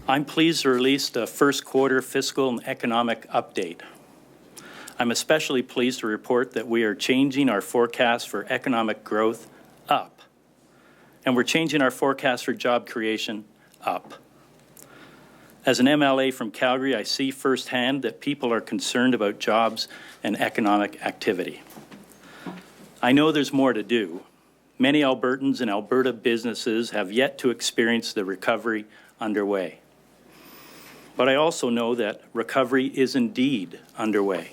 I'm pleased to release the first quarter fiscal and economic update. I'm especially pleased to report that we are changing our forecast for economic growth up, and we're changing our forecast for job creation up. As an MLA from Calgary, I see firsthand that people are concerned about jobs and economic activity. I know there's more to do. Many Albertans and Alberta businesses have yet to experience the recovery underway. But I also know that recovery is indeed underway.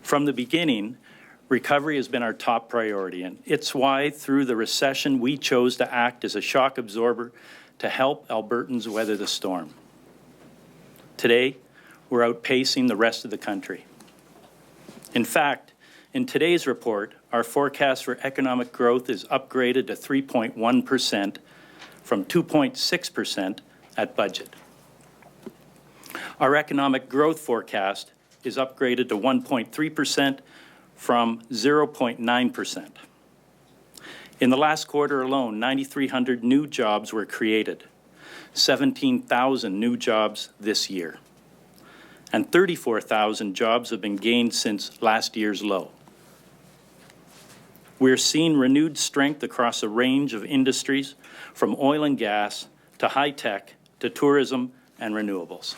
From the beginning, recovery has been our top priority, and it's why through the recession we chose to act as a shock absorber to help Albertans weather the storm. Today, we're outpacing the rest of the country. In fact, in today's report, our forecast for economic growth is upgraded to 3.1% from 2.6% at budget. Our economic growth forecast is upgraded to 1.3% from 0.9%. In the last quarter alone, 9,300 new jobs were created, 17,000 new jobs this year, and 34,000 jobs have been gained since last year's low. We're seeing renewed strength across a range of industries, from oil and gas to high-tech to tourism and renewables.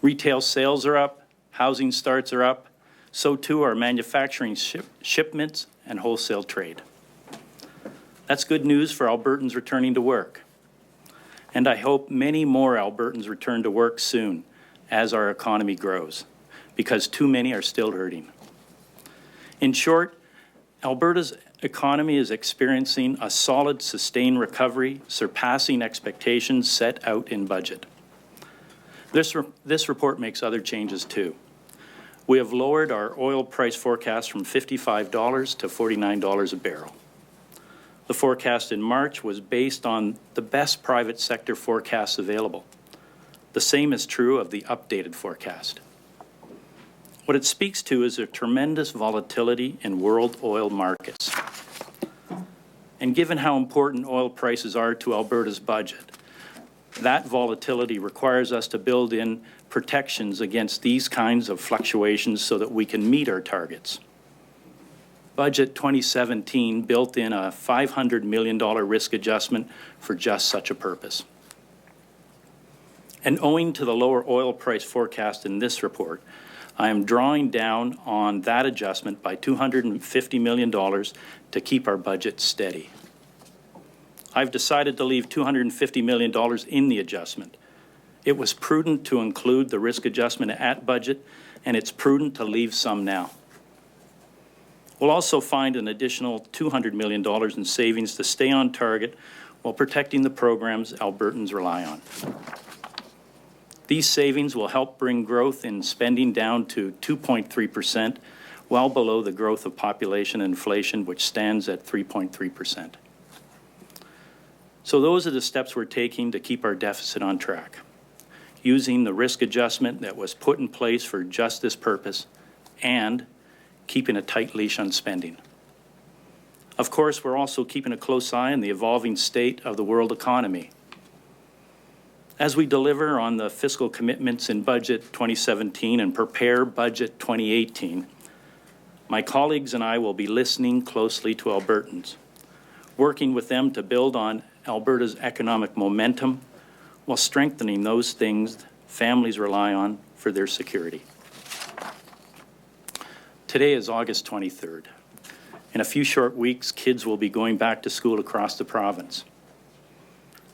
Retail sales are up, housing starts are up, so too are manufacturing shipments and wholesale trade. That's good news for Albertans returning to work. And I hope many more Albertans return to work soon as our economy grows, because too many are still hurting. In short, Alberta's economy is experiencing a solid, sustained recovery, surpassing expectations set out in budget. This report makes other changes too. We have lowered our oil price forecast from $55 to $49 a barrel. The forecast in March was based on the best private sector forecasts available. The same is true of the updated forecast. What it speaks to is a tremendous volatility in world oil markets. And given how important oil prices are to Alberta's budget, that volatility requires us to build in protections against these kinds of fluctuations so that we can meet our targets. Budget 2017 built in a $500 million risk adjustment for just such a purpose. And owing to the lower oil price forecast in this report, I am drawing down on that adjustment by $250 million to keep our budget steady. I've decided to leave $250 million in the adjustment. It was prudent to include the risk adjustment at budget, and it's prudent to leave some now. We'll also find an additional $200 million in savings to stay on target while protecting the programs Albertans rely on. These savings will help bring growth in spending down to 2.3%, well below the growth of population and inflation, which stands at 3.3%. So those are the steps we're taking to keep our deficit on track, using the risk adjustment that was put in place for just this purpose and keeping a tight leash on spending. Of course, we're also keeping a close eye on the evolving state of the world economy. As we deliver on the fiscal commitments in Budget 2017 and prepare Budget 2018, my colleagues and I will be listening closely to Albertans, working with them to build on Alberta's economic momentum while strengthening those things families rely on for their security. Today is August 23rd. In a few short weeks, kids will be going back to school across the province.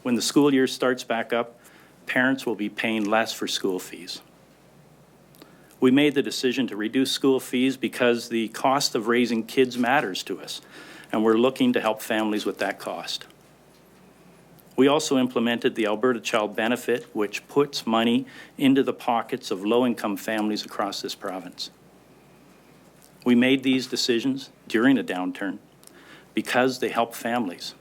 When the school year starts back up, parents will be paying less for school fees. We made the decision to reduce school fees because the cost of raising kids matters to us, and we're looking to help families with that cost. We also implemented the Alberta Child Benefit, which puts money into the pockets of low-income families across this province. We made these decisions during a downturn because they help families.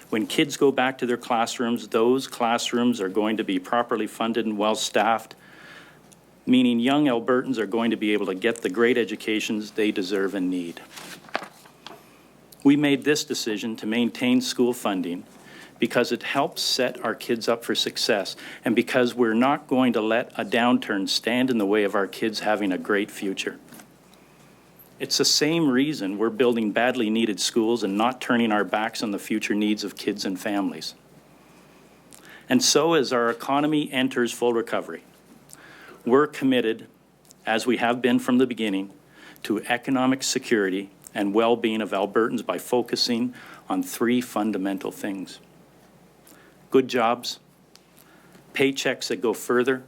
When kids go back to their classrooms, those classrooms are going to be properly funded and well-staffed, meaning young Albertans are going to be able to get the great educations they deserve and need. We made this decision to maintain school funding because it helps set our kids up for success, and because we're not going to let a downturn stand in the way of our kids having a great future. It's the same reason we're building badly needed schools and not turning our backs on the future needs of kids and families. And so as our economy enters full recovery, we're committed, as we have been from the beginning, to economic security and well-being of Albertans by focusing on three fundamental things: good jobs, paychecks that go further,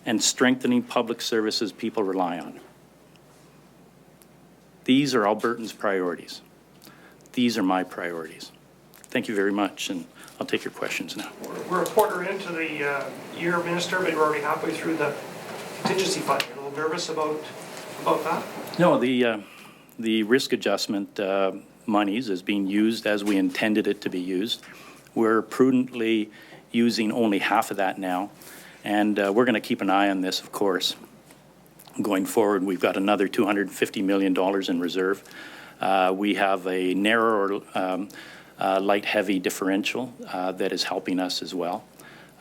and strengthening public services people rely on. These are Albertans' priorities. These are my priorities. Thank you very much, and I'll take your questions now. We're a quarter into the year, Minister, but we're already halfway through the contingency fund. You're a little nervous about that? No, the risk adjustment monies is being used as we intended it to be used. We're prudently using only half of that now, and we're going to keep an eye on this, of course. Going forward, we've got another $250 million in reserve. We have a narrower light-heavy differential that is helping us as well.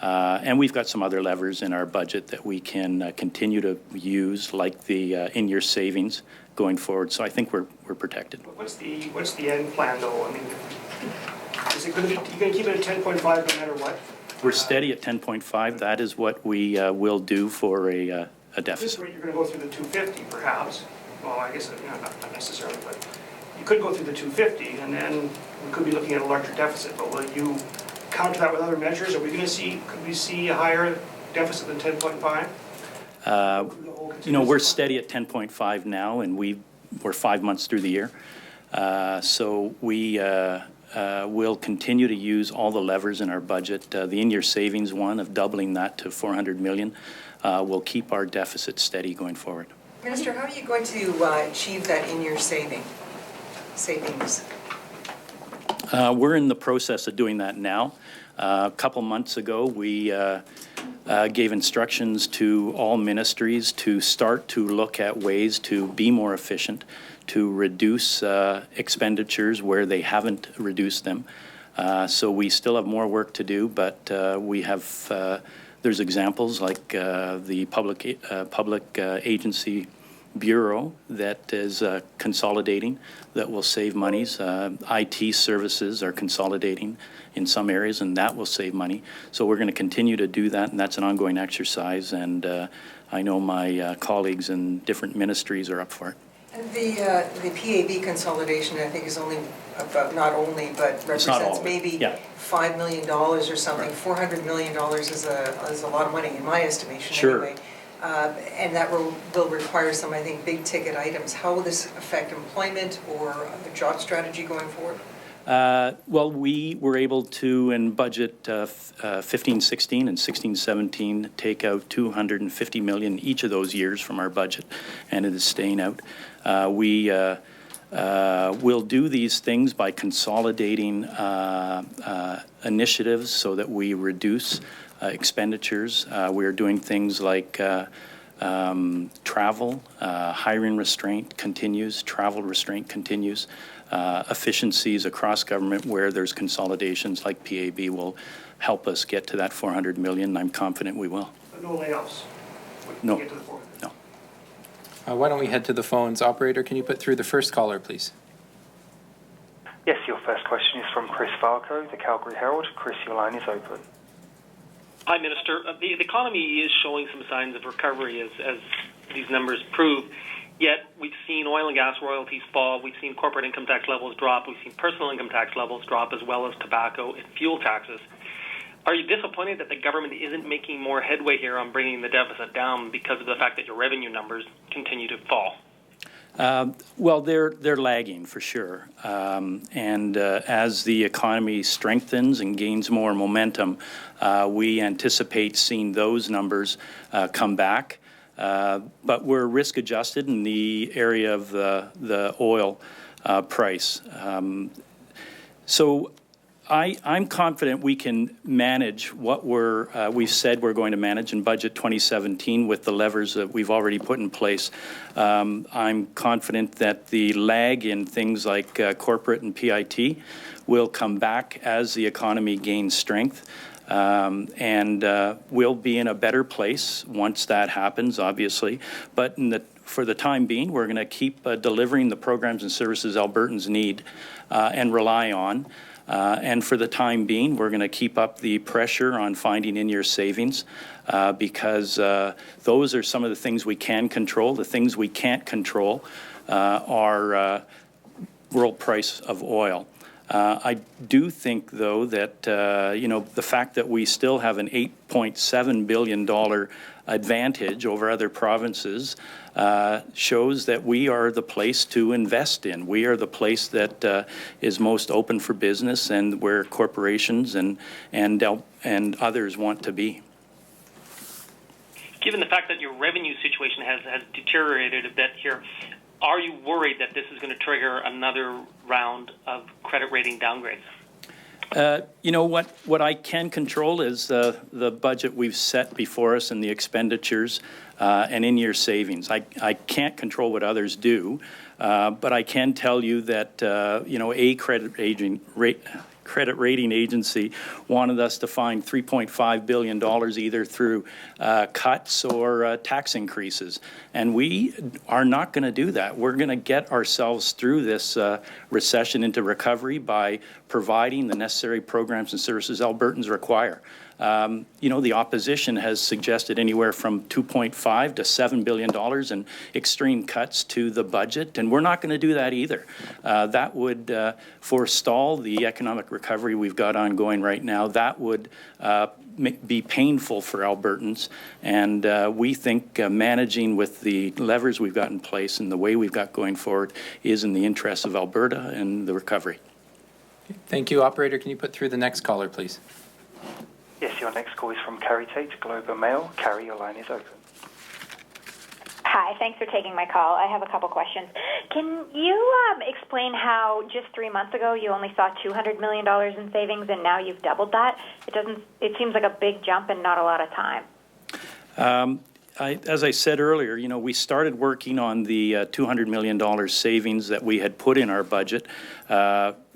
And we've got some other levers in our budget that we can continue to use, like the in-year savings going forward. So I think we're protected. What's the end plan, though? I mean, is it going to be, you're going to keep it at 10.5 no matter what? We're steady at 10.5. That is what we will do for a deficit. This rate, you're going to go through the 250, perhaps. Well, I guess not necessarily, but you could go through the 250, and then we could be looking at a larger deficit. But will you counter that with other measures? Are we going to see? Could we see a higher deficit than 10.5? You know, we're steady at 10.5 now, and we're 5 months through the year. So we will continue to use all the levers in our budget. The in-year savings one of doubling that to $400 million will keep our deficit steady going forward. Minister, how are you going to achieve that in-year savings? We're in the process of doing that now. A couple months ago, we gave instructions to all ministries to start to look at ways to be more efficient, to reduce expenditures where they haven't reduced them. So we still have more work to do, but we have, there's examples like the public agency bureau that is consolidating, that will save monies. IT services are consolidating in some areas, and that will save money. So we're going to continue to do that, and that's an ongoing exercise, and I know my colleagues in different ministries are up for it. And the PAB consolidation, I think, is only about, not only, but represents maybe $5 million or something. Right. $400 million is a lot of money in my estimation. Sure. Anyway. And that will require some, I think, big ticket items. How will this affect employment or the job strategy going forward? Well, we were able to, in budget 15-16 and 16-17, take out $250 million each of those years from our budget, and it is staying out. We will do these things by consolidating initiatives so that we reduce expenditures. We are doing things like travel, hiring restraint continues, travel restraint continues. Efficiencies across government where there's consolidations like PAB will help us get to that $400 million, and I'm confident we will. But no layoffs? No. Get to the 400. No. Why don't we head to the phones? Operator, can you put through the first caller, please? Yes, your first question is from Chris Falco, the Calgary Herald. Chris, your line is open. Hi, Minister. The economy is showing some signs of recovery as these numbers prove, yet we've seen oil and gas royalties fall, we've seen corporate income tax levels drop, we've seen personal income tax levels drop, as well as tobacco and fuel taxes. Are you disappointed that the government isn't making more headway here on bringing the deficit down because of the fact that your revenue numbers continue to fall? Well, they're lagging for sure, and as the economy strengthens and gains more momentum, we anticipate seeing those numbers come back. But we're risk adjusted in the area of the oil price. So I'm confident we can manage what we've said we're going to manage in Budget 2017 with the levers that we've already put in place. I'm confident that the lag in things like corporate and PIT will come back as the economy gains strength. And we'll be in a better place once that happens, obviously. But for the time being, we're going to keep delivering the programs and services Albertans need and rely on. And for the time being, we're going to keep up the pressure on finding in-year savings because those are some of the things we can control. The things we can't control are world price of oil. I do think, though, that the fact that we still have an $8.7 billion advantage over other provinces shows that we are the place to invest in. We are the place that is most open for business and where corporations and others want to be. Given the fact that your revenue situation has deteriorated a bit here, are you worried that this is going to trigger another round of credit rating downgrades? What I can control is the budget we've set before us and the expenditures and in-year savings. I can't control what others do, but I can tell you that a credit rating agency wanted us to find $3.5 billion either through cuts or tax increases. And we are not going to do that. We're going to get ourselves through this recession into recovery by providing the necessary programs and services Albertans require. The opposition has suggested anywhere from $2.5 to $7 billion in extreme cuts to the budget, and we're not going to do that either. That would forestall the economic recovery we've got ongoing right now. That would be painful for Albertans, and we think managing with the levers we've got in place and the way we've got going forward is in the interest of Alberta and the recovery. Thank you. Operator, can you put through the next caller, please? Yes, your next call is from Carrie Tate, Globe and Mail. Carrie, your line is open. Hi, thanks for taking my call. I have a couple questions. Can you explain how just 3 months ago you only saw $200 million in savings and now you've doubled that? It seems like a big jump and not a lot of time. As I said earlier, we started working on the $200 million savings that we had put in our budget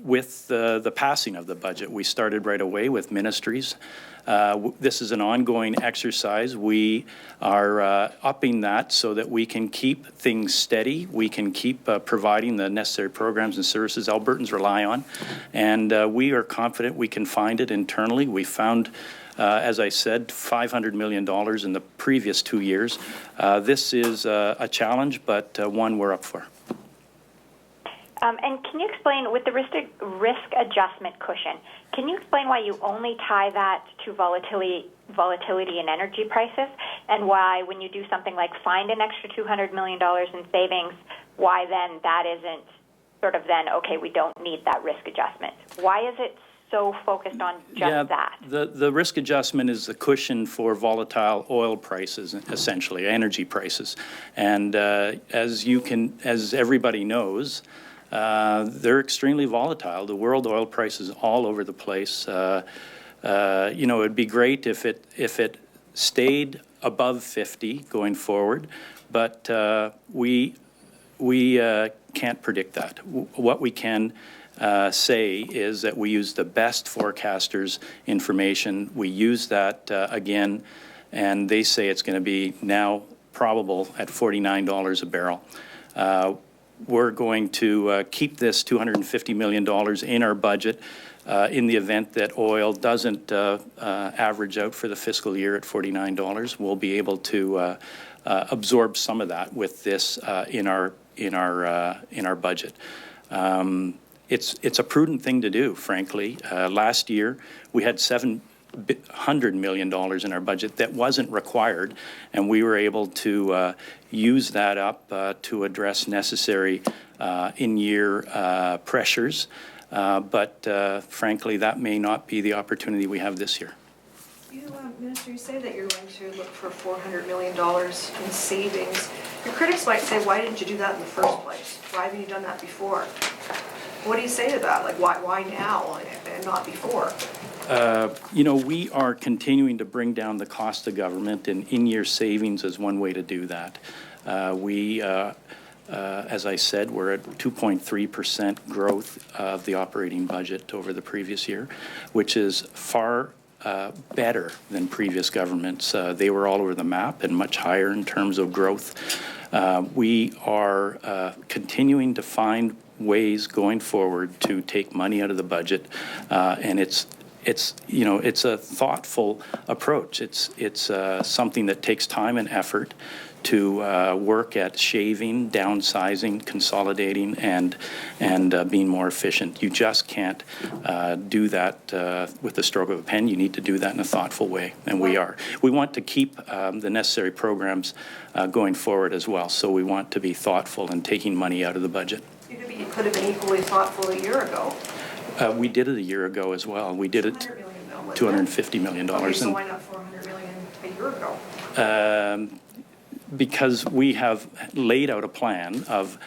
with the passing of the budget. We started right away with ministries. This is an ongoing exercise. We are upping that so that we can keep things steady. We can keep providing the necessary programs and services Albertans rely on. And we are confident we can find it internally. We found, as I said, $500 million in the previous 2 years. This is a challenge, but one we're up for. And can you explain, with the risk adjustment cushion, can you explain why you only tie that to volatility in energy prices, and why when you do something like find an extra $200 million in savings, why then that isn't sort of then, okay, we don't need that risk adjustment? Why is it so focused on just that? The risk adjustment is the cushion for volatile oil prices, essentially, energy prices. And as everybody knows, they're extremely volatile. The world oil price is all over the place. It'd be great if it stayed above 50 going forward, but we can't predict that. What we can say is that we use the best forecasters' information. We use that again, and they say it's going to be now probable at $49 a barrel. We're going to keep this $250 million in our budget in the event that oil doesn't average out for the fiscal year at $49. We'll be able to absorb some of that with this in our budget. It's a prudent thing to do, frankly. Last year we had $700 million in our budget that wasn't required, and we were able to use that up to address necessary in-year pressures. But frankly, that may not be the opportunity we have this year. Minister, you say that you're going to look for $400 million in savings. Your critics might say, why didn't you do that in the first place? Why haven't you done that before? What do you say to that? Like, why now and not before? We are continuing to bring down the cost of government, and in-year savings is one way to do that. As I said, we're at 2.3% growth of the operating budget over the previous year, which is far better than previous governments. They were all over the map and much higher in terms of growth. We are continuing to find ways going forward to take money out of the budget, and it's a thoughtful approach. It's something that takes time and effort to work at shaving, downsizing, consolidating, and being more efficient. You just can't do that with the stroke of a pen. You need to do that in a thoughtful way, and we are. We want to keep the necessary programs going forward as well, so we want to be thoughtful in taking money out of the budget. You could have been equally thoughtful a year ago. We did it a year ago as well. We did it $250 million. Okay, so why not $400 million a year ago? Because we have laid out a plan of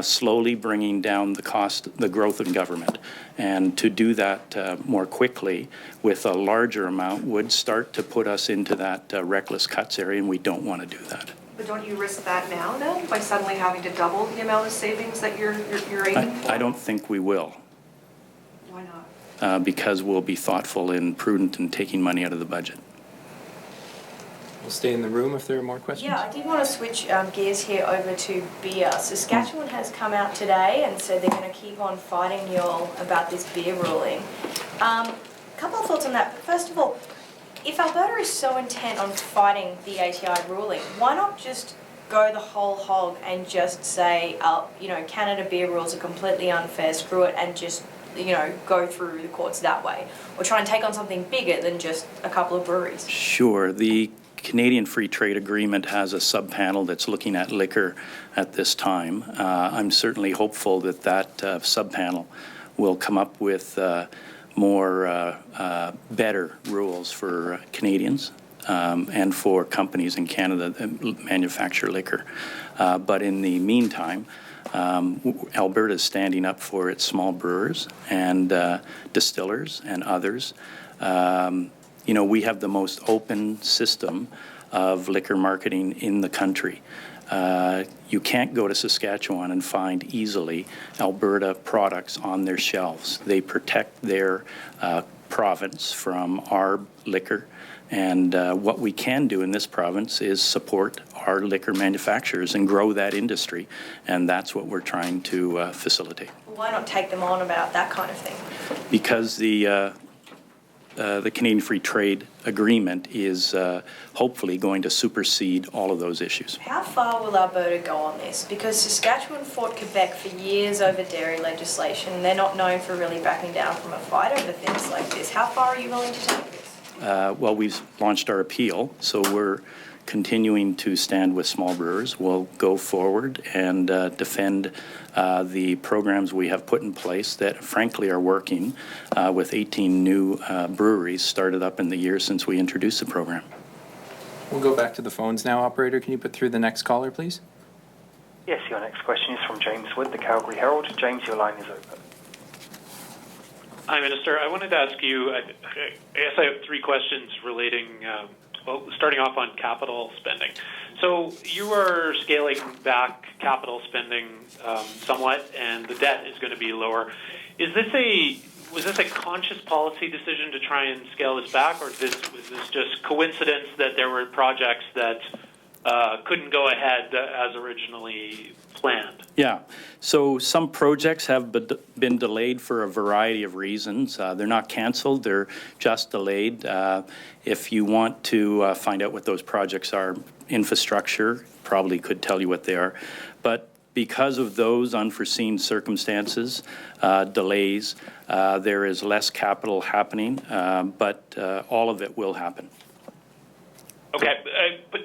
slowly bringing down the growth in government. And to do that more quickly with a larger amount would start to put us into that reckless cuts area, and we don't want to do that. But don't you risk that now then, by suddenly having to double the amount of savings that you're aiming for? I don't think we will. Why not? Because we'll be thoughtful and prudent in taking money out of the budget. We'll stay in the room if there are more questions. Yeah, I did want to switch gears here over to beer. Saskatchewan has come out today and said they're going to keep on fighting you all about this beer ruling. A couple of thoughts on that. First of all, if Alberta is so intent on fighting the ATI ruling, why not just go the whole hog and just say, Canada beer rules are completely unfair, screw it, and just, go through the courts that way? Or try and take on something bigger than just a couple of breweries? Sure. The Canadian Free Trade Agreement has a sub-panel that's looking at liquor at this time. I'm certainly hopeful that sub-panel will come up with more better rules for Canadians and for companies in Canada that manufacture liquor. But in the meantime, Alberta is standing up for its small brewers and distillers and others. We have the most open system of liquor marketing in the country. You can't go to Saskatchewan and find easily Alberta products on their shelves. They protect their province from our liquor, and what we can do in this province is support our liquor manufacturers and grow that industry, and that's what we're trying to facilitate. Why not take them on about that kind of thing? Because the Canadian Free Trade Agreement is hopefully going to supersede all of those issues. How far will Alberta go on this? Because Saskatchewan fought Quebec for years over dairy legislation, and they're not known for really backing down from a fight over things like this. How far are you willing to take this? Well, we've launched our appeal, so we're continuing to stand with small brewers. We'll go forward and defend the programs we have put in place that frankly are working with 18 new breweries started up in the year since we introduced the program. We'll go back to the phones now. Operator, can you put through the next caller, please? Yes, your next question is from James Wood, the Calgary Herald. James, your line is open. Hi, Minister. I wanted to ask you, I guess I have three questions relating, starting off on capital spending. So you are scaling back capital spending somewhat, and the debt is going to be lower. Was this a conscious policy decision to try and scale this back, or was this just coincidence that there were projects that couldn't go ahead as originally planned? Yeah. So some projects have been delayed for a variety of reasons. They're not canceled, they're just delayed. If you want to find out what those projects are, infrastructure probably could tell you what they are. But because of those unforeseen circumstances, delays, there is less capital happening, but all of it will happen. Okay, but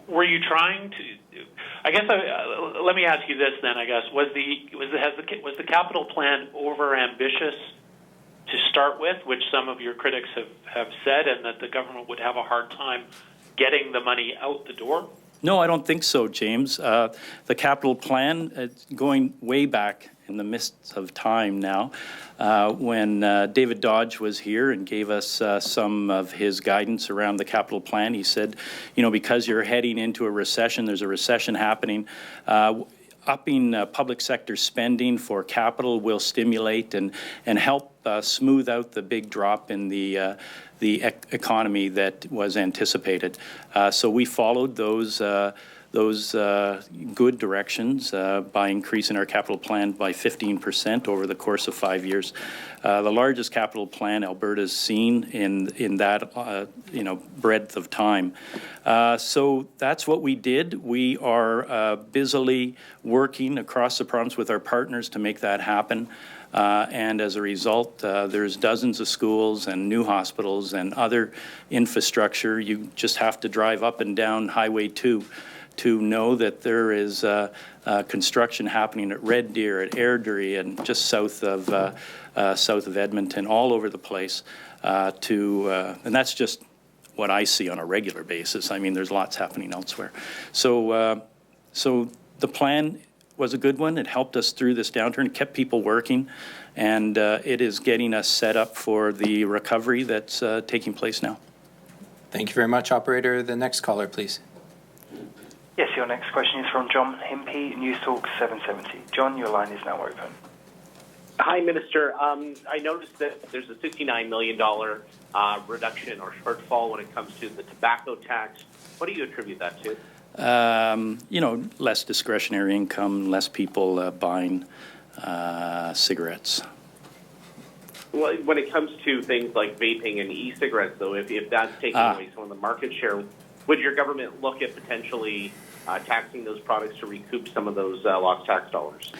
were you trying to? I guess let me ask you this then. I guess was the capital plan over ambitious to start with, which some of your critics have said, and that the government would have a hard time getting the money out the door? No, I don't think so, James. The capital plan, going way back in the midst of time now. When David Dodge was here and gave us some of his guidance around the capital plan, he said, you know, because you're heading into a recession, there's a recession happening, upping public sector spending for capital will stimulate and help smooth out the big drop in the economy that was anticipated. So we followed those good directions by increasing our capital plan by 15% over the course of 5 years. The largest capital plan Alberta's seen in that breadth of time. So that's what we did. We are busily working across the province with our partners to make that happen. And as a result, there's dozens of schools and new hospitals and other infrastructure. You just have to drive up and down Highway 2 to know that there is construction happening at Red Deer, at Airdrie, and just south of Edmonton, all over the place. And that's just what I see on a regular basis. I mean, there's lots happening elsewhere. So the plan was a good one. It helped us through this downturn. It kept people working, and it is getting us set up for the recovery that's taking place now. Thank you very much, Operator. The next caller, please. Yes, your next question is from John Hempy, News Talk 770. John, your line is now open. Hi, Minister. I noticed that there's a $69 million reduction or shortfall when it comes to the tobacco tax. What do you attribute that to? Less discretionary income, less people buying cigarettes. Well, when it comes to things like vaping and e-cigarettes, though, if that's taking away some of the market share, would your government look at potentially taxing those products to recoup some of those lost tax dollars?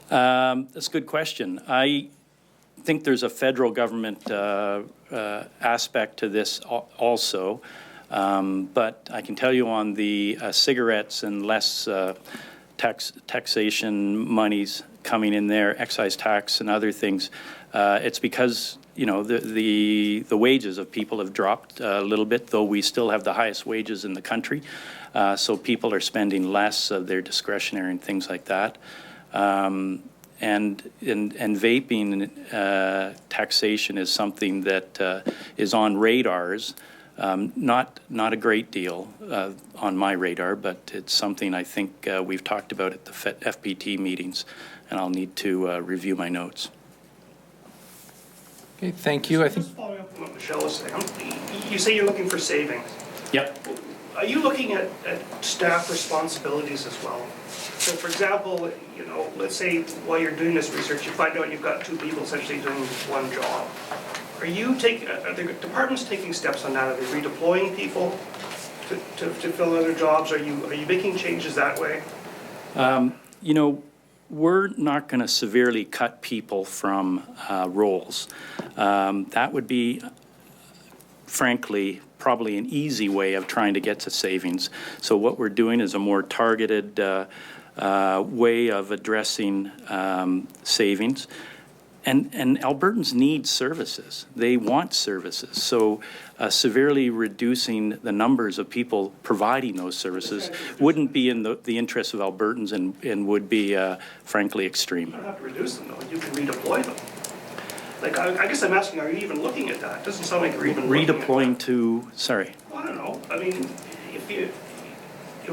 That's a good question. I think there's a federal government aspect to this also. But I can tell you on the cigarettes and less taxation monies coming in there, excise tax and other things, it's because the wages of people have dropped a little bit, though we still have the highest wages in the country. So people are spending less of their discretionary and things like that. And vaping taxation is something that is on radars. Not a great deal on my radar, but it's something I think we've talked about at the FPT meetings, and I'll need to review my notes. Okay, thank you. Just following up on what Michelle was saying, you say you're looking for savings. Yep. Are you looking at staff responsibilities as well? So, for example, let's say while you're doing this research, you find out you've got two people essentially doing one job. Are the departments taking steps on that? Are they redeploying people to fill other jobs? Are you making changes that way? We're not going to severely cut people from roles. That would be, frankly, probably an easy way of trying to get to savings. So what we're doing is a more targeted way of addressing savings. And Albertans need services. They want services. So severely reducing the numbers of people providing those services wouldn't be in the interest of Albertans and would be, frankly, extreme. You don't have to reduce them, though. You can redeploy them. Like, I guess I'm asking, are you even looking at that? It doesn't sound like you're even looking at that. Redeploying to, sorry. Well, I don't know. I mean, if you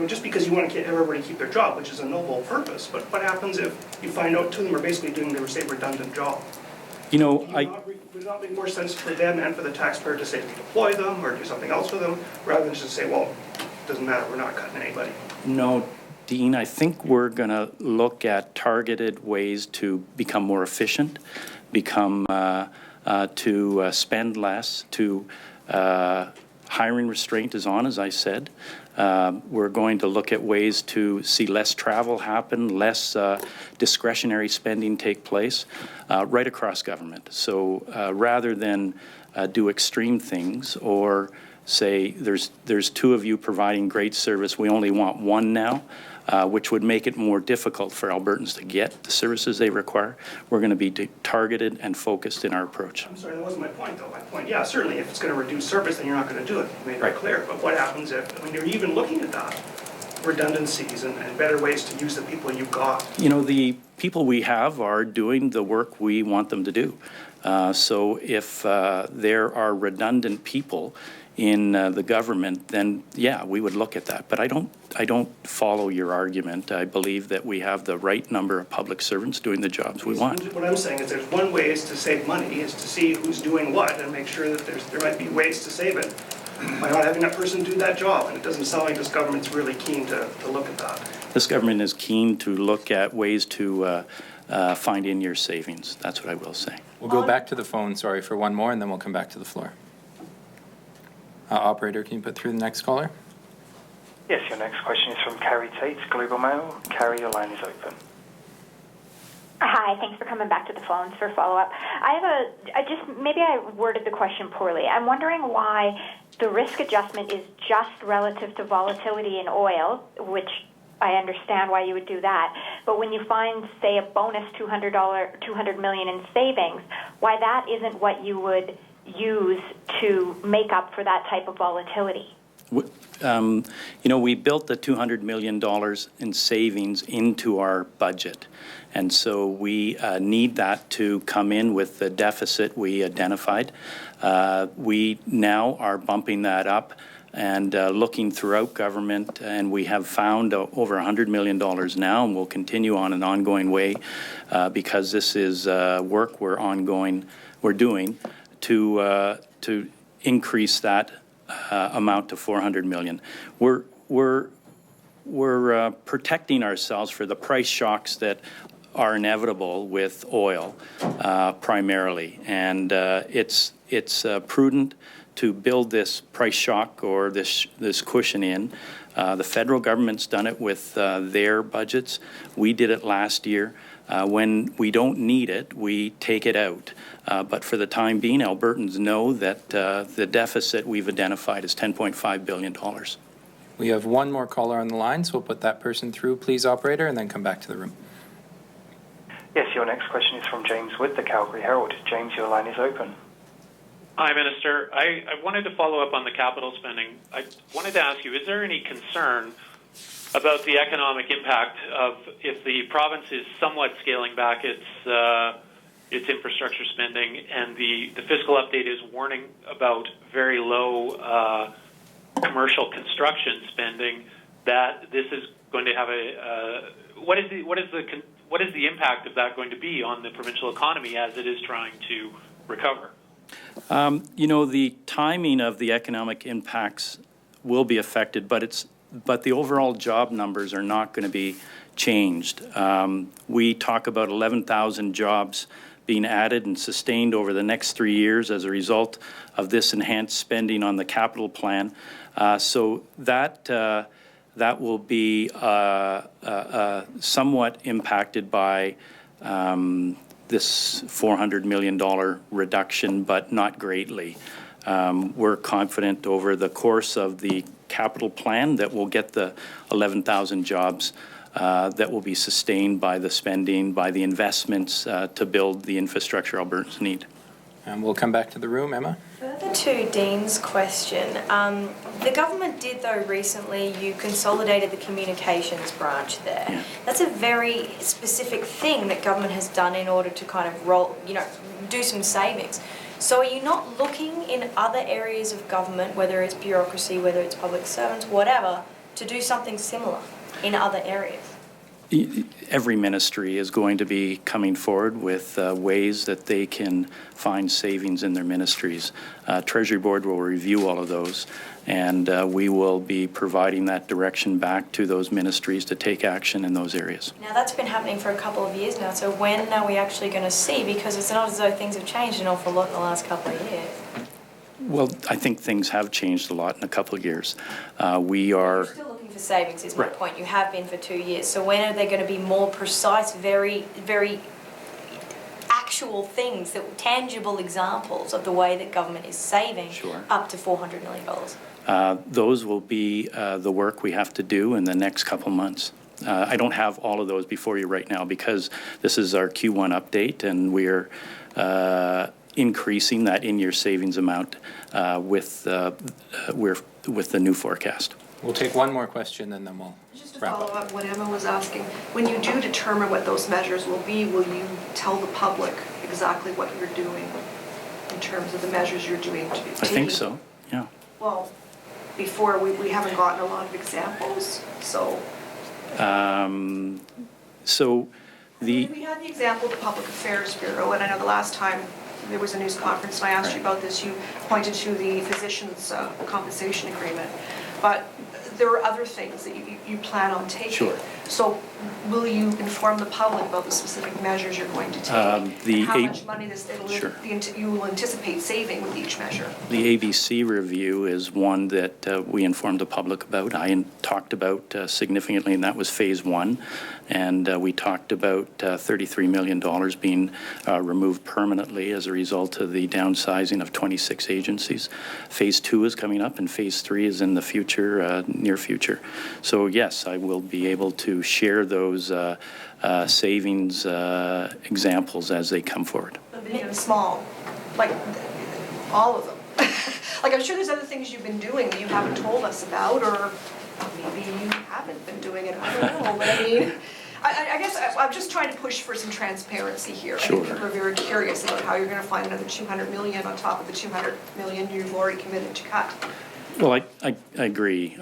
just because you want to get everybody to keep their job, which is a noble purpose, but what happens if you find out two of them are basically doing the same redundant job? Would it not make more sense for them and for the taxpayer to say deploy them or do something else with them, rather than just say, well, it doesn't matter, we're not cutting anybody? No, Dean, I think we're going to look at targeted ways to become more efficient, to spend less, to hiring restraint is on, as I said. We're going to look at ways to see less travel happen, less discretionary spending take place right across government. So rather than do extreme things or say there's two of you providing great service, we only want one now, which would make it more difficult for Albertans to get the services they require. We're going to be targeted and focused in our approach. I'm sorry, that wasn't my point, though. My point, yeah, certainly, if it's going to reduce service, then you're not going to do it. You made that clear. But what happens if, are you even looking at that? redundancies and better ways to use the people you've got? You know, the people we have are doing the work we want them to do. So if there are redundant people in the government, then yeah, we would look at that. But I don't follow your argument. I believe that we have the right number of public servants doing the jobs we want. What I'm saying is there's one way is to save money, is to see who's doing what and make sure that there might be ways to save it by not having that person do that job. And it doesn't sound like this government's really keen to look at that. This government is keen to look at ways to find in-year savings. That's what I will say. We'll go back to the phone, sorry, for one more, and then we'll come back to the floor. Operator, can you put through the next caller? Yes, your next question is from Carrie Tate, Global Mail. Carrie, your line is open. Hi, thanks for coming back to the phones for follow-up. Maybe I worded the question poorly. I'm wondering why the risk adjustment is just relative to volatility in oil, which I understand why you would do that. But when you find, say, a bonus $200 million in savings, why that isn't what you would use to make up for that type of volatility? You know, we built the $200 million in savings into our budget. And so we need that to come in with the deficit we identified. We now are bumping that up and looking throughout government, and we have found over $100 million now, and we'll continue on an ongoing way because this is work we're doing to increase that amount to $400 million. We're protecting ourselves for the price shocks that are inevitable with oil, primarily, and it's prudent to build this price shock or this cushion in. The federal government's done it with their budgets. We did it last year. When we don't need it, we take it out. But for the time being, Albertans know that the deficit we've identified is $10.5 billion. We have one more caller on the line, so we'll put that person through, please, operator, and then come back to the room. Yes, your next question is from James Wood, the Calgary Herald. James, your line is open. Hi, Minister. I wanted to follow up on the capital spending. I wanted to ask you, is there any concern about the economic impact of if the province is somewhat scaling back its infrastructure spending, and the fiscal update is warning about very low commercial construction spending, that this is going to have what is the impact of that going to be on the provincial economy as it is trying to recover? You know, the timing of the economic impacts will be affected, but the overall job numbers are not going to be changed. We talk about 11,000 jobs being added and sustained over the next 3 years as a result of this enhanced spending on the capital plan. So that will be somewhat impacted by this $400 million reduction, but not greatly. We're confident over the course of the capital plan that we'll get the 11,000 jobs that will be sustained by the spending, by the investments to build the infrastructure Albertans need. And we'll come back to the room. Emma? Further to Dean's question, the government did, though, recently, you consolidated the communications branch there. Yeah. That's a very specific thing that government has done in order to kind of do some savings. So are you not looking in other areas of government, whether it's bureaucracy, whether it's public servants, whatever, to do something similar in other areas? Every ministry is going to be coming forward with ways that they can find savings in their ministries. Treasury Board will review all of those, and we will be providing that direction back to those ministries to take action in those areas. Now, that's been happening for a couple of years now, so when are we actually going to see? Because it's not as though things have changed an awful lot in the last couple of years. Well, I think things have changed a lot in a couple of years. We are... You're still looking for savings, is my point. You have been for 2 years. So when are they going to be more precise, very, very actual things, tangible examples of the way that government is saving up to $400 million? Those will be the work we have to do in the next couple months. I don't have all of those before you right now because this is our Q1 update, and we're increasing that in-year savings amount with the new forecast. We'll take one more question, and then we'll To follow up what Emma was asking, when you do determine what those measures will be, will you tell the public exactly what you're doing in terms of the measures you're doing? I think so, yeah. Well, before, we haven't gotten a lot of examples, so. We had the example of the Public Affairs Bureau, and I know the last time there was a news conference and I asked you about this, you pointed to the physicians' compensation agreement. But there are other things that you plan on taking. Sure. So will you inform the public about the specific measures you're going to take? And how much money you will anticipate saving with each measure? The ABC review is one that we informed the public about. I talked about significantly, and that was phase 1. And we talked about $33 million being removed permanently as a result of the downsizing of 26 agencies. Phase 2 is coming up, and phase 3 is in the future, near future. So yes, I will be able to share those savings examples as they come forward. Big and small, like all of them. Like I'm sure there's other things you've been doing that you haven't told us about, or maybe you haven't been doing it. I don't know, but I mean, I guess I'm just trying to push for some transparency here. Sure. I think people are very curious about how you're going to find another $200 million on top of the $200 million you've already committed to cut. Well, I agree.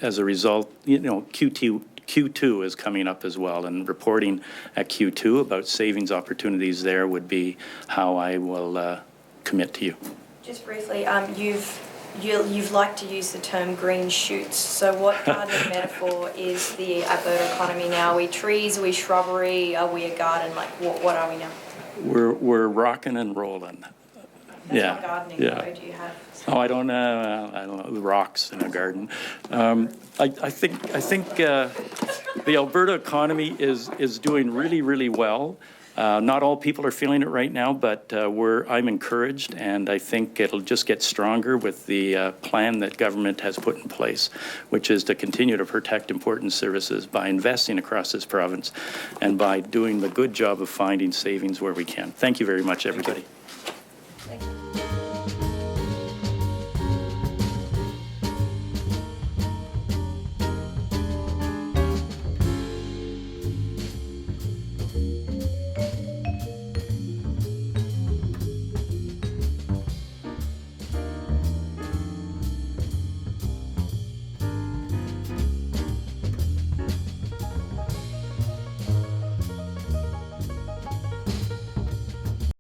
As a result, you know, Q2 is coming up as well, and reporting at Q2 about savings opportunities there would be how I will commit to you. Just briefly, you've liked to use the term green shoots. So what gardening metaphor is the Alberta economy now? Are we trees, are we shrubbery, are we a garden? Like what are we now? We're rocking and rolling. That's not gardening, though. Do you have? Oh, I don't know, rocks in a garden. I think the Alberta economy is doing really, really well. Not all people are feeling it right now, but I'm encouraged, and I think it'll just get stronger with the plan that government has put in place, which is to continue to protect important services by investing across this province and by doing the good job of finding savings where we can. Thank you very much, everybody.